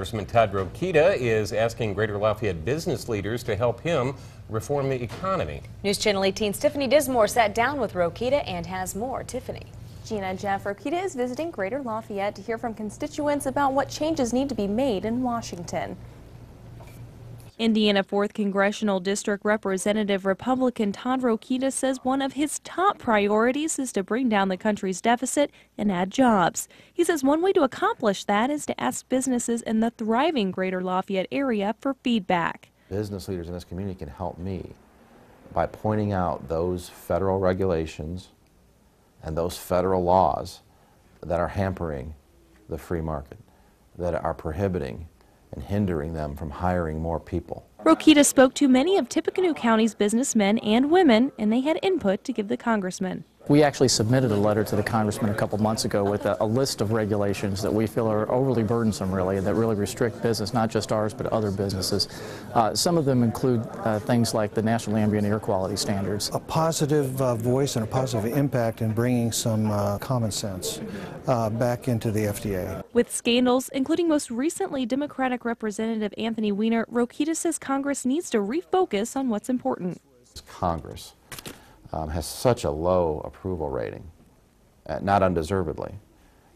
Congressman Todd Rokita is asking Greater Lafayette business leaders to help him reform the economy. News Channel 18's Tiffany Dismore sat down with Rokita and has more. Tiffany. Gina and Jeff, Rokita is visiting Greater Lafayette to hear from constituents about what changes need to be made in Washington. Indiana 4th Congressional District Representative Republican Todd Rokita says one of his top priorities is to bring down the country's deficit and add jobs. He says one way to accomplish that is to ask businesses in the thriving Greater Lafayette area for feedback. Business leaders in this community can help me by pointing out those federal regulations and those federal laws that are hampering the free market, that are prohibiting and hindering them from hiring more people. Rokita spoke to many of Tippecanoe County's businessmen and women, and they had input to give the congressman. We actually submitted a letter to the congressman a couple months ago with a list of regulations that we feel are overly burdensome, really, that really restrict business, not just ours, but other businesses. Some of them include things like the National Ambient Air Quality Standards. A positive voice and a positive impact in bringing some common sense back into the FDA. With scandals, including most recently Democratic Representative Anthony Weiner, Rokita says Congress needs to refocus on what's important. Congress has such a low approval rating, not undeservedly.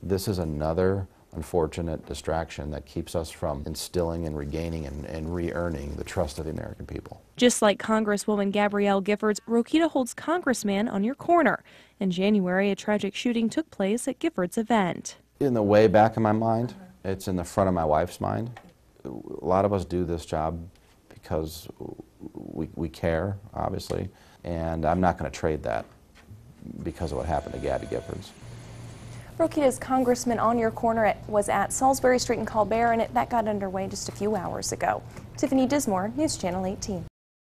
This is another unfortunate distraction that keeps us from instilling and regaining and re-earning the trust of the American people. Just like Congresswoman Gabrielle Giffords, Rokita holds Congressman on your corner. In January, a tragic shooting took place at Giffords' event. In the way back of my mind, it's in the front of my wife's mind. A lot of us do this job because we care, obviously, and I'm not going to trade that because of what happened to Gabby Giffords. Rokita's Congressman on your corner was at Salisbury Street in Colbert, and that got underway just a few hours ago. Tiffany Dismore, News Channel 18.